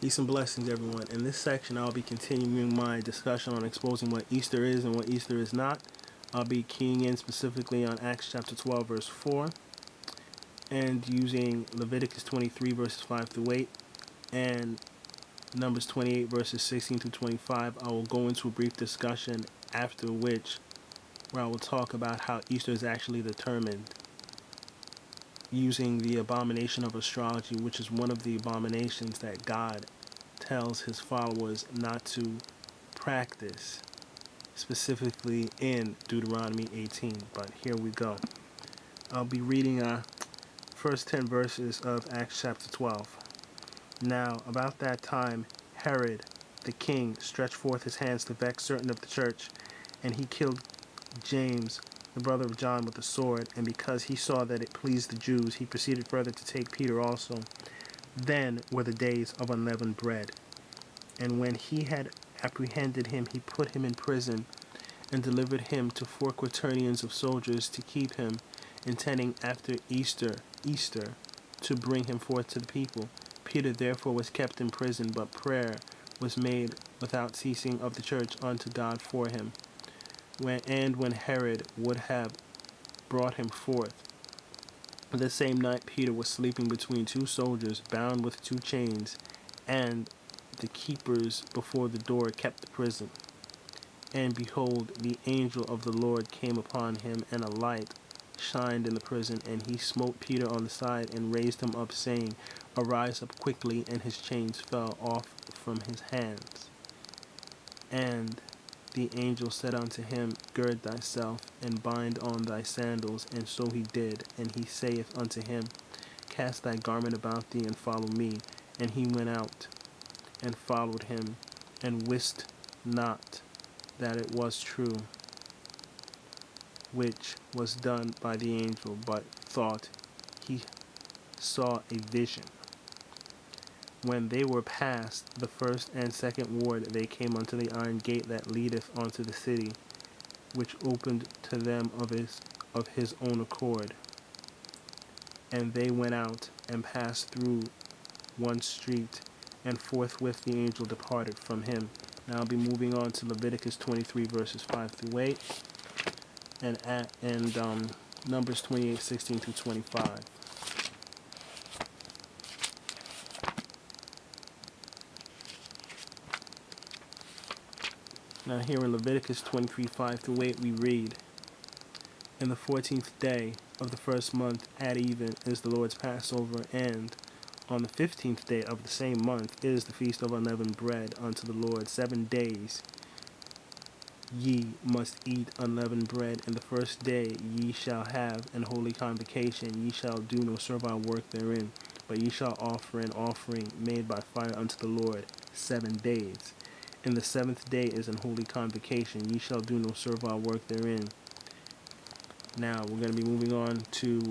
Peace and blessings, everyone. In this section, I'll be continuing my discussion on exposing what Easter is and what Easter is not. I'll be keying in specifically on Acts chapter 12, verse 4, and using Leviticus 23, verses 5 through 8, and Numbers 28, verses 16 through 25. I will go into a brief discussion after which, where I will talk about how Easter is actually determined using the abomination of astrology, which is one of the abominations that God tells his followers not to practice, specifically in Deuteronomy 18. But here we go. I'll be reading first 10 verses of Acts chapter 12. Now, about that time, Herod the king stretched forth his hands to vex certain of the church, and he killed James, the brother of John, with a sword, and because he saw that it pleased the Jews, he proceeded further to take Peter also. Then were the days of unleavened bread. And when he had apprehended him, he put him in prison, and delivered him to 4 quaternions of soldiers to keep him, intending after Easter to bring him forth to the people. Peter therefore was kept in prison, but prayer was made without ceasing of the church unto God for him. When Herod would have brought him forth, the same night Peter was sleeping between 2 soldiers, bound with 2 chains, and the keepers before the door kept the prison. And behold, the angel of the Lord came upon him, and a light shined in the prison, and he smote Peter on the side, and raised him up, saying, Arise up quickly, and his chains fell off from his hands. And the angel said unto him, Gird thyself, and bind on thy sandals. And so he did. And he saith unto him, Cast thy garment about thee, and follow me. And he went out, and followed him, and wist not that it was true, which was done by the angel, but thought he saw a vision. When they were past the first and second ward, they came unto the iron gate that leadeth unto the city, which opened to them of his own accord. And they went out and passed through one street, and forthwith the angel departed from him. Now I'll be moving on to Leviticus 23, verses 5 through 8, and Numbers 28, 16 through 25. Now here in Leviticus 23, 5 through 8, we read, In the 14th day of the first month at even is the Lord's Passover, and on the 15th day of the same month is the feast of unleavened bread unto the Lord. 7 days ye must eat unleavened bread. In the first day ye shall have an holy convocation. Ye shall do no servile work therein, but ye shall offer an offering made by fire unto the Lord 7 days. In the 7th day is an holy convocation. Ye shall do no servile work therein. Now we're going to be moving on to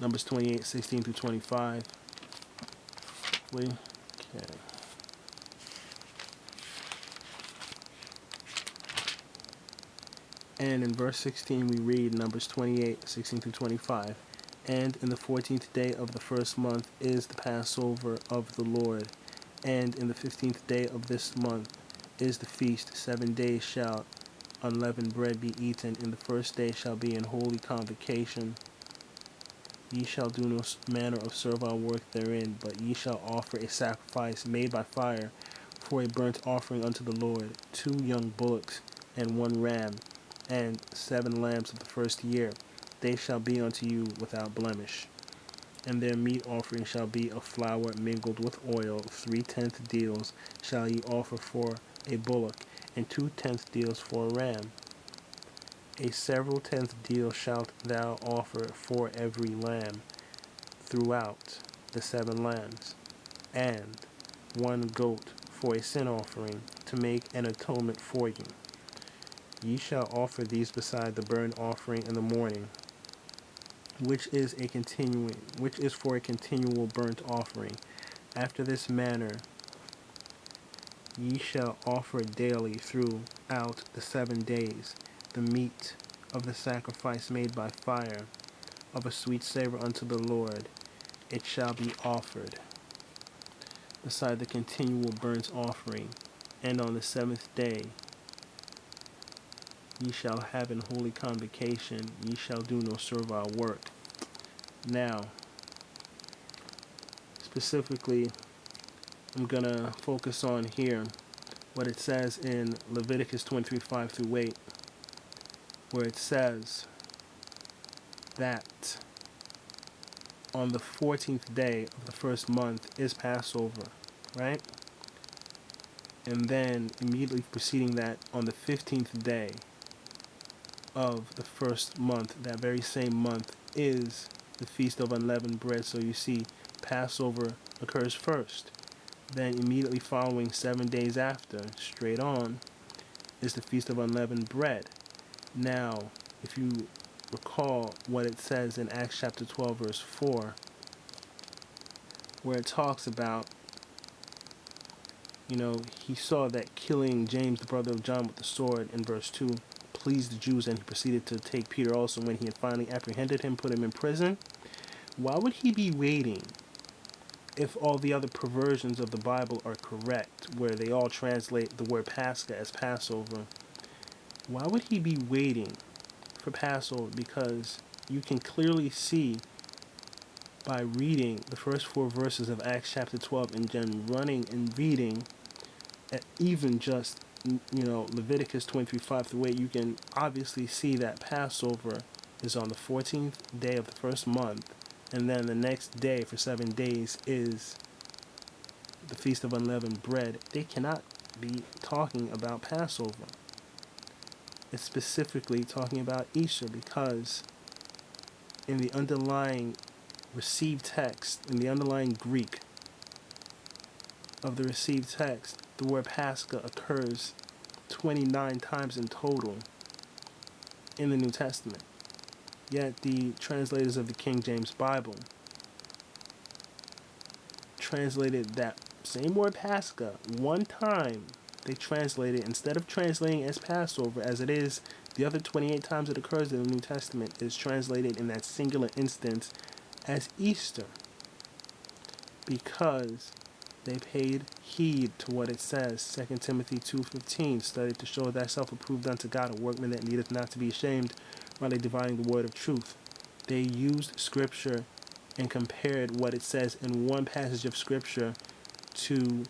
Numbers 28, 16 through 25. Okay. And in verse 16 we read Numbers 28, 16 through 25. And in the 14th day of the first month is the Passover of the Lord. And in the 15th day of this month is the feast. 7 days shall unleavened bread be eaten. In the first day shall be an holy convocation. Ye shall do no manner of servile work therein, but ye shall offer a sacrifice made by fire for a burnt offering unto the Lord, 2 young bullocks and 1 ram, and 7 lambs of the first year. They shall be unto you without blemish. And their meat offering shall be of flour mingled with oil. 3/10 deals shall ye offer for a bullock, and 2/10 deals for a ram. A several 10th deal shalt thou offer for every lamb throughout the 7 lambs, and 1 goat for a sin offering, to make an atonement for you. Ye shall offer these beside the burnt offering in the morning, which is for a continual burnt offering. After this manner ye shall offer daily throughout the 7 days the meat of the sacrifice made by fire, of a sweet savor unto the Lord. it shall be offered, beside the continual burnt offering. And on the seventh day ye shall have an holy convocation, ye shall do no servile work. Now, specifically, I'm going to focus on here what it says in Leviticus 23:5 through 8, where it says that on the 14th day of the first month is Passover, right? And then immediately preceding that, on the 15th day of the first month, that very same month, is the Feast of Unleavened Bread. So you see, Passover occurs first. Then immediately following, 7 days after, straight on, is the Feast of Unleavened Bread. Now, if you recall what it says in Acts chapter 12, verse 4, where it talks about, he saw that killing James, the brother of John, with the sword, in verse 2, pleased the Jews, and he proceeded to take Peter also. When he had finally apprehended him, put him in prison. Why would he be waiting if all the other perversions of the Bible are correct, where they all translate the word Pascha as Passover? Why would he be waiting for Passover? Because you can clearly see by reading the first 4 verses of Acts chapter 12 and then running and reading even just Leviticus 23:5 through 8, you can obviously see that Passover is on the 14th day of the first month, and then the next day for 7 days is the Feast of Unleavened Bread. They cannot be talking about Passover. It's specifically talking about Easter, because in the underlying received text, in the underlying Greek of the received text, the word Pascha occurs 29 times in total in the New Testament. Yet the translators of the King James Bible translated that same word Pascha one time. They translated, instead of translating as Passover as it is the other 28 times it occurs in the New Testament, is translated in that singular instance as Easter, because they paid heed to what it says, 2 Timothy 2:15, study to show thyself approved unto God, a workman that needeth not to be ashamed, rightly dividing the word of truth. They used Scripture and compared what it says in one passage of Scripture to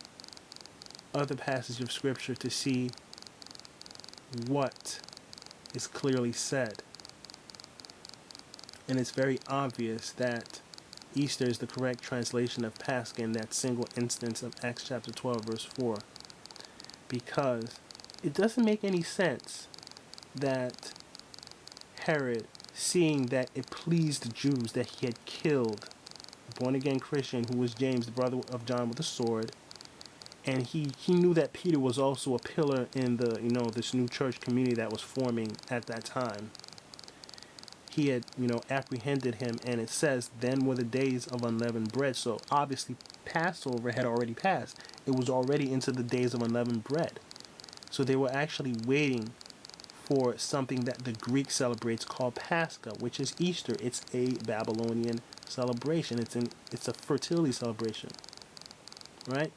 other passages of Scripture to see what is clearly said. And it's very obvious that Easter is the correct translation of Pascha in that single instance of Acts chapter 12, verse 4. Because it doesn't make any sense that Herod, seeing that it pleased the Jews that he had killed a born-again Christian who was James, the brother of John, with a sword, and he knew that Peter was also a pillar in the, this new church community that was forming at that time. He had, apprehended him, and it says, then were the days of unleavened bread. So obviously Passover had already passed. It was already into the days of unleavened bread. So they were actually waiting for something that the Greek celebrates called Pascha, which is Easter. It's a Babylonian celebration. It's a fertility celebration, right?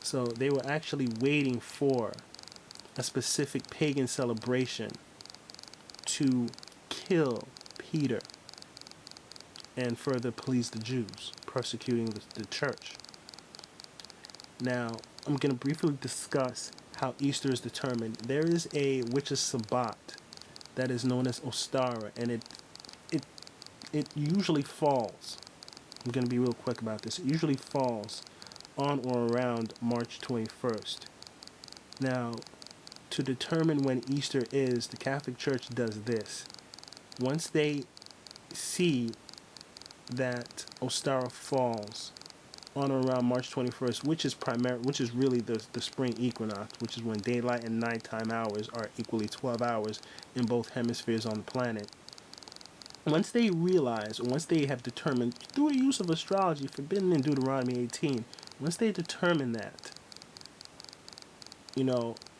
So they were actually waiting for a specific pagan celebration to kill Peter and further please the Jews, persecuting the church. Now, I'm going to briefly discuss how Easter is determined. There is a witch's Sabbat that is known as Ostara, and it usually falls. I'm going to be real quick about this. It usually falls on or around March 21st. Now, to determine when Easter is, the Catholic Church does this. Once they see that Ostara falls on or around March 21st, which is really the spring equinox, which is when daylight and nighttime hours are equally 12 hours in both hemispheres on the planet. Once they realize, or once they have determined through the use of astrology forbidden in Deuteronomy 18, once they determine that,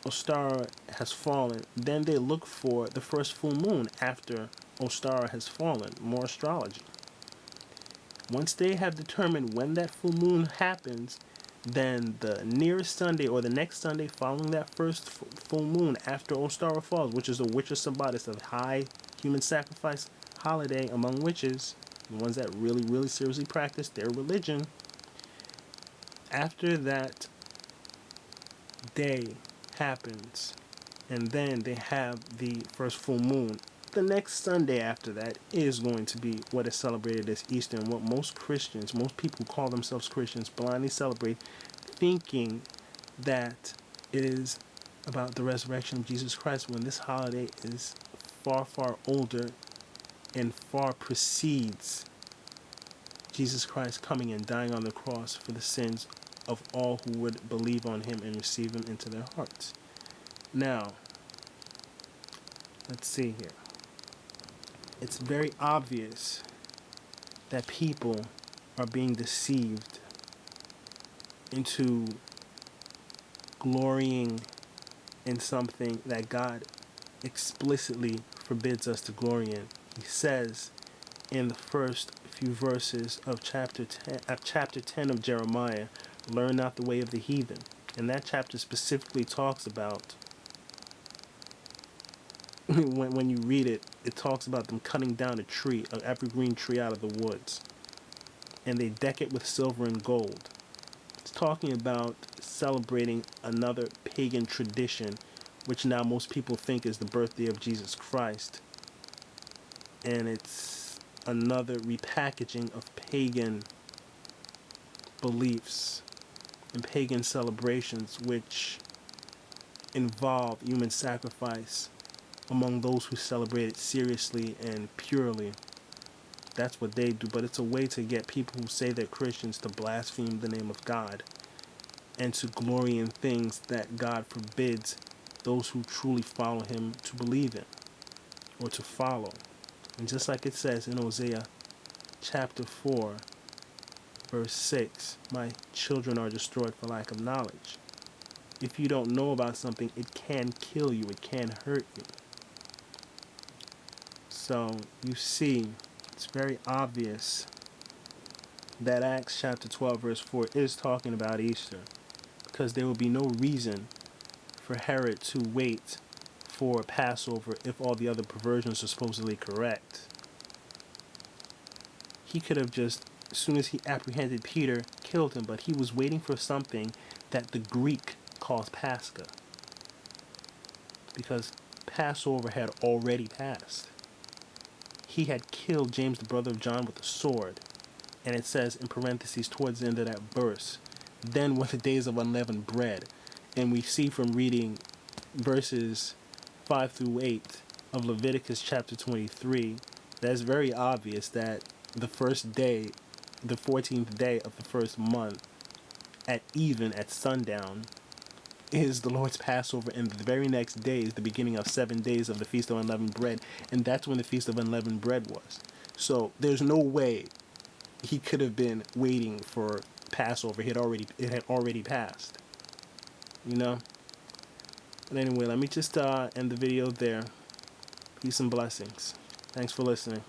Ostara has fallen, then they look for the first full moon after Ostara has fallen. More astrology. Once they have determined when that full moon happens, then the nearest Sunday or the next Sunday following that first full moon after Ostara falls, which is the Witcher Sabbath, a high human sacrifice holiday among witches, the ones that really, really seriously practice their religion. After that day happens, and then they have the first full moon, the next Sunday after that is going to be what is celebrated as Easter, and what most Christians, most people who call themselves Christians, blindly celebrate, thinking that it is about the resurrection of Jesus Christ, when this holiday is far, far older and far precedes Jesus Christ coming and dying on the cross for the sins of all who would believe on him and receive him into their hearts. Now, let's see here. It's very obvious that people are being deceived into glorying in something that God explicitly forbids us to glory in. He says in the first few verses of chapter 10 of Jeremiah, learn not the way of the heathen. And that chapter specifically talks about, when you read it, it talks about them cutting down a tree, an evergreen tree out of the woods, and they deck it with silver and gold. It's talking about celebrating another pagan tradition, which now most people think is the birthday of Jesus Christ. And it's another repackaging of pagan beliefs and pagan celebrations, which involve human sacrifice among those who celebrate it seriously and purely. That's what they do, but it's a way to get people who say they're Christians to blaspheme the name of God and to glory in things that God forbids those who truly follow him to believe in or to follow. And just like it says in Hosea chapter 4 verse 6, my children are destroyed for lack of knowledge. If you don't know about something, it can kill you, it can hurt you. So you see, it's very obvious that Acts chapter 12 verse 4 is talking about Easter, because there will be no reason for Herod to wait for Passover if all the other perversions are supposedly correct. He could have just, as soon as he apprehended Peter, killed him, but he was waiting for something that the Greek calls Pascha, because Passover had already passed. He had killed James, the brother of John, with a sword. And it says in parentheses towards the end of that verse, then were the days of unleavened bread. And we see from reading verses 5 through 8 of Leviticus chapter 23, that it's very obvious that the first day, the 14th day of the first month, at even, at sundown, is the Lord's Passover, and the very next day is the beginning of 7 days of the Feast of Unleavened Bread, and that's when the Feast of Unleavened Bread was. So there's no way he could have been waiting for Passover. It had already passed, you know. But anyway, let me just end the video there. Peace and blessings. Thanks for listening.